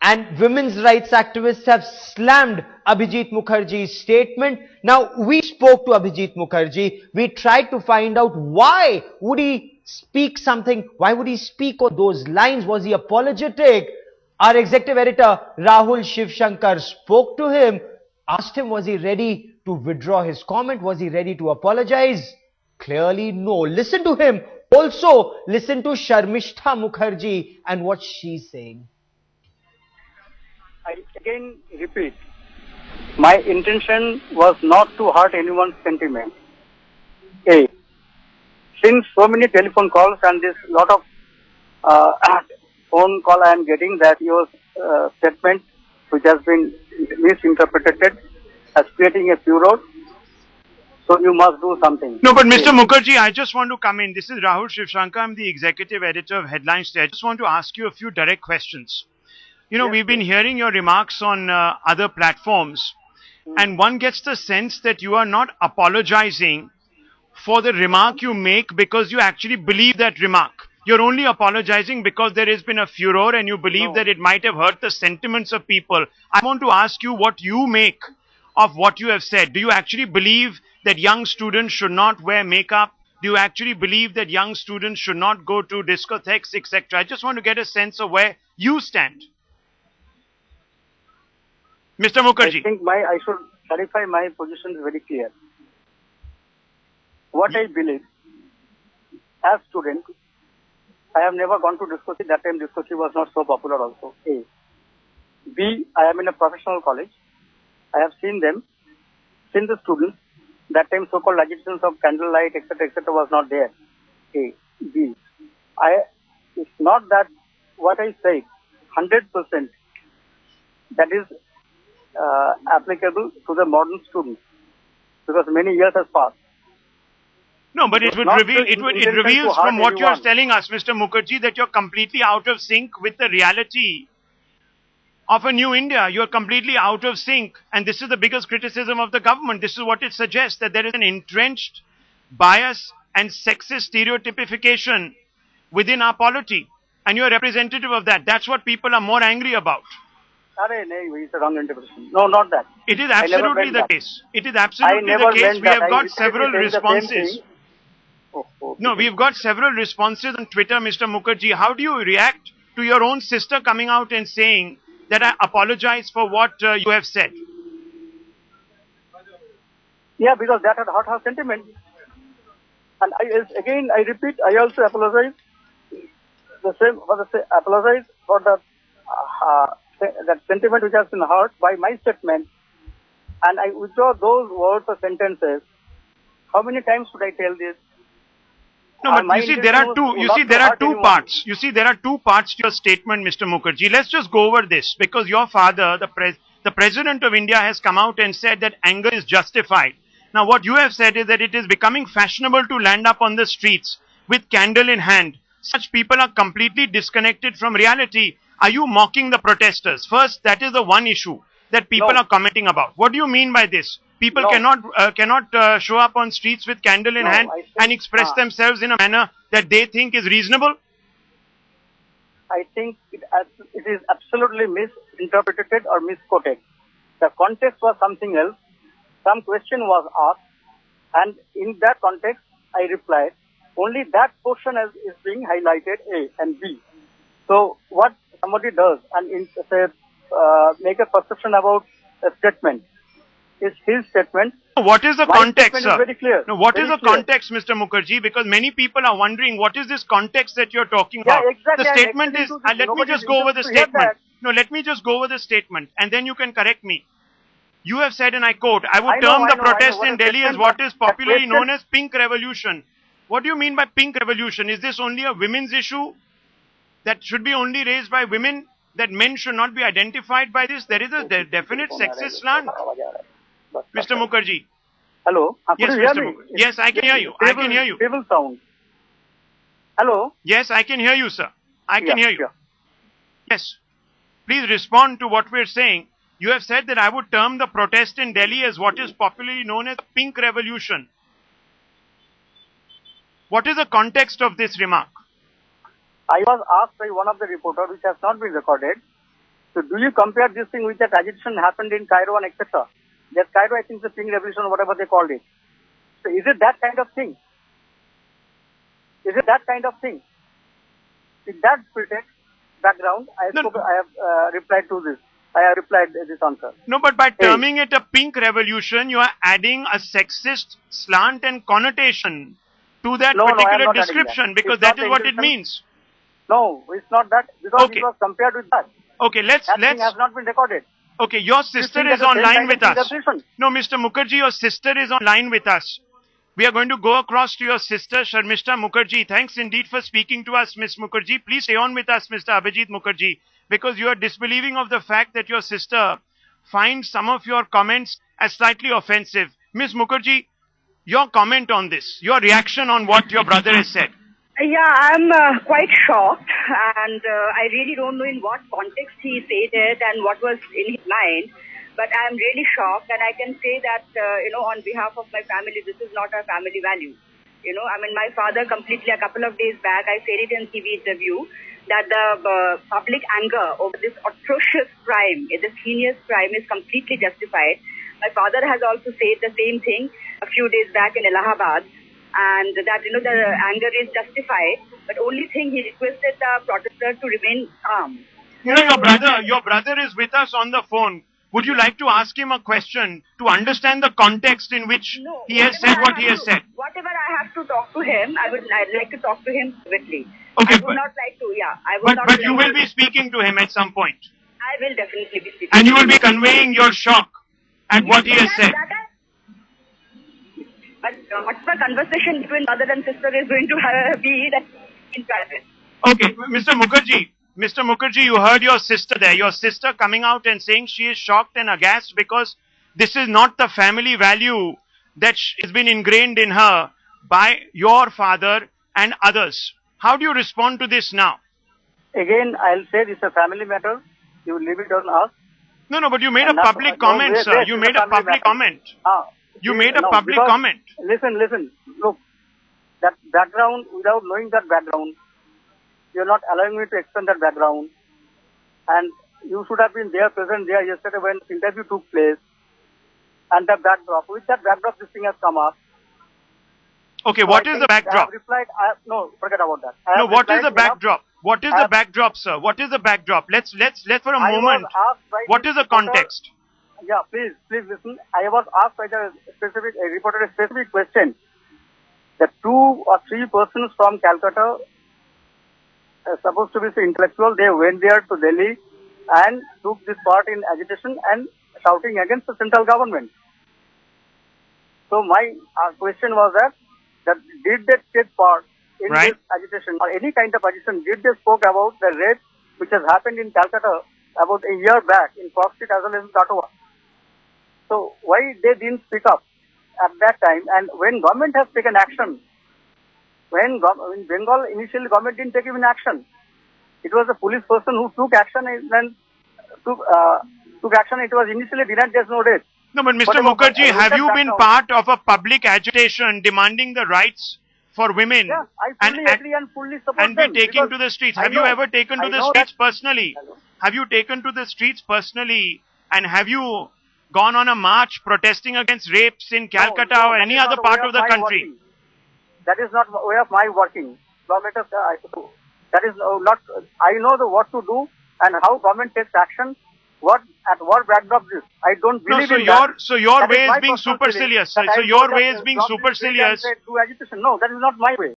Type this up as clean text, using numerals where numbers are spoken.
and women's rights activists have slammed Abhijit Mukherjee's statement. Now, we spoke to Abhijit Mukherjee. We tried to find out why would he speak something, why would he speak on those lines? Was he apologetic? Our executive editor, Rahul Shivshankar, spoke to him, asked him, was he ready to withdraw his comment? Was he ready to apologize? Clearly no. Listen to him. Also, listen to Sharmishta Mukherjee and what she's saying. I again repeat, my intention was not to hurt anyone's sentiment. A. Since so many telephone calls and this lot of phone call I am getting that your statement which has been misinterpreted as creating a furor, so you must do something. No, but Mr. Mukherjee, I just want to come in. This is Rahul Shivshankar. I'm the executive editor of Headlines Today. I just want to ask you a few direct questions. You know, Yes, we've been hearing your remarks on other platforms, and one gets the sense that you are not apologizing for the remark you make because you actually believe that remark. You're only apologizing because there has been a furor and you believe that it might have hurt the sentiments of people. I want to ask you what you make of what you have said. Do you actually believe that young students should not wear makeup? Do you actually believe that young students should not go to discotheques, etc.? I just want to get a sense of where you stand. Mr. Mukherjee. I think I should clarify my position very clear. What I believe, as student, I have never gone to discotheque. That time discotheque was not so popular also. A. B. I am in a professional college. I have seen them, seen the students. That time so-called agitations of candlelight, etc., was not there. A. B. It's not that what I say, 100%, that is applicable to the modern students, because many years has passed. No, but it reveals from what you are telling us, Mr. Mukherjee, that you're completely out of sync with the reality of a new India. You're completely out of sync. And this is the biggest criticism of the government. This is what it suggests, that there is an entrenched bias and sexist stereotypification within our polity. And you're representative of that. That's what people are more angry about. It's a wrong interpretation. No, not that. It is absolutely the case. It is absolutely the case. We have got several responses. No, we've got several responses on Twitter, Mr. Mukherjee. How do you react to your own sister coming out and saying that I apologize for what you have said? Yeah, because that had hurt her sentiment. And I repeat, I also apologize. Apologize for that sentiment which has been hurt by my statement. And I withdraw those words or sentences. How many times should I tell this? No, but you see, there are two parts. You see, there are two parts to your statement, Mr. Mukherjee. Let's just go over this, because your father, the President of India, has come out and said that anger is justified. Now, what you have said is that it is becoming fashionable to land up on the streets with candle in hand. Such people are completely disconnected from reality. Are you mocking the protesters? First, that is the one issue that people are commenting about. What do you mean by this? People cannot show up on streets with candle in hand and express themselves in a manner that they think is reasonable? I think it is absolutely misinterpreted or misquoted. The context was something else. Some question was asked, and in that context, I replied. Only that portion is being highlighted, A and B. So what somebody does and make a perception about a statement is his statement. What is the context, sir? Is very clear. No, what is the context, Mr. Mukherjee? Because many people are wondering, what is this context that you're talking about? Exactly. The statement is, let me just go over the statement. No, let me just go over the statement, and then you can correct me. You have said, and I quote, I would term the protest in Delhi as what is popularly known as pink revolution. What do you mean by pink revolution? Is this only a women's issue that should be only raised by women, that men should not be identified by this? There is a definite sexist slant. Mr. Mukherjee. Hello? Yes, Mr. Mukherjee. Yes, I can hear you. I can hear you. Stable sound. Hello? Yes, I can hear you, sir. I can hear you. Yeah. Yes. Please respond to what we're saying. You have said that I would term the protest in Delhi as what is popularly known as pink revolution. What is the context of this remark? I was asked by one of the reporters, which has not been recorded, So do you compare this thing with that agitation happened in Cairo and etc.? That Cairo, I think, is the pink revolution or whatever they called it. So is it that kind of thing? Is it that kind of thing? In that pretext, background, I have replied to this. I have replied this answer. No, but by terming it a pink revolution, you are adding a sexist slant and connotation to that particular description, because that is what it means. No, it's not that, because it was compared with that. Okay, let's has not been recorded. Okay, your sister is online with us. No, Mr. Mukherjee, your sister is online with us. We are going to go across to your sister, Sharmishta Mukherjee. Thanks indeed for speaking to us, Ms. Mukherjee. Please stay on with us, Mr. Abhijit Mukherjee, because you are disbelieving of the fact that your sister finds some of your comments as slightly offensive. Ms. Mukherjee, your comment on this, your reaction on what your brother has said. Yeah, I'm quite shocked, and I really don't know in what context he said it and what was in his mind, but I'm really shocked, and I can say that, on behalf of my family, this is not a family value. My father completely, a couple of days back, I said it in TV interview, that the public anger over this atrocious crime, this heinous crime is completely justified. My father has also said the same thing a few days back in Allahabad, and that, the anger is justified, but only thing he requested the protester to remain calm. Your brother is with us on the phone. Would you like to ask him a question to understand the context in which he has said what he has said? Whatever I have to talk to him, I'd like to talk to him privately. Okay, I would not like to, But you will be speaking to him at some point. I will definitely be speaking. And you will be conveying your shock at what he has said. But what's the conversation between mother and sister is going to be that in private? Okay, Mr. Mukherjee, you heard your sister there. Your sister coming out and saying she is shocked and aghast because this is not the family value that has been ingrained in her by your father and others. How do you respond to this now? Again, I'll say this is a family matter. You leave it on us. No, but you made a public comment, sir. You made a public comment. You made a public comment. Listen. Look, that background, without knowing that background, you're not allowing me to explain that background. And you should have been there, present there yesterday when the interview took place. And the backdrop, with that backdrop, this thing has come up. Okay, what is the backdrop? I have replied, no, forget about that. No, what is the backdrop? What is the backdrop, sir? What is the backdrop? Let's for a moment. What is the context? Yeah, please listen. I was asked by the reporter a specific question. The 2 or 3 persons from Calcutta, supposed to be intellectual, they went there to Delhi and took this part in agitation and shouting against the central government. So my question was that did they take part in this agitation or any kind of agitation? Did they spoke about the rape which has happened in Calcutta about a year back in Park Street as well as in Katwa? So why they didn't speak up at that time? And when government has taken action, in Bengal, initially government didn't take even action. It was the police person who took action and then took action. It was initially denied there's no rape. No, but Mr. Mukherjee, have you been part of a public agitation demanding the rights for women? Yeah, I fully agree and fully support and be taking to the streets. Have you ever taken to the streets personally? Have you taken to the streets personally, and have you gone on a march protesting against rapes in Calcutta or any other part of the country? That is not way of my working. That is not. I know what to do and how government takes action. What backdrop this? I don't believe in that. So your way is being supercilious. So your way is being supercilious. No, that is not my way.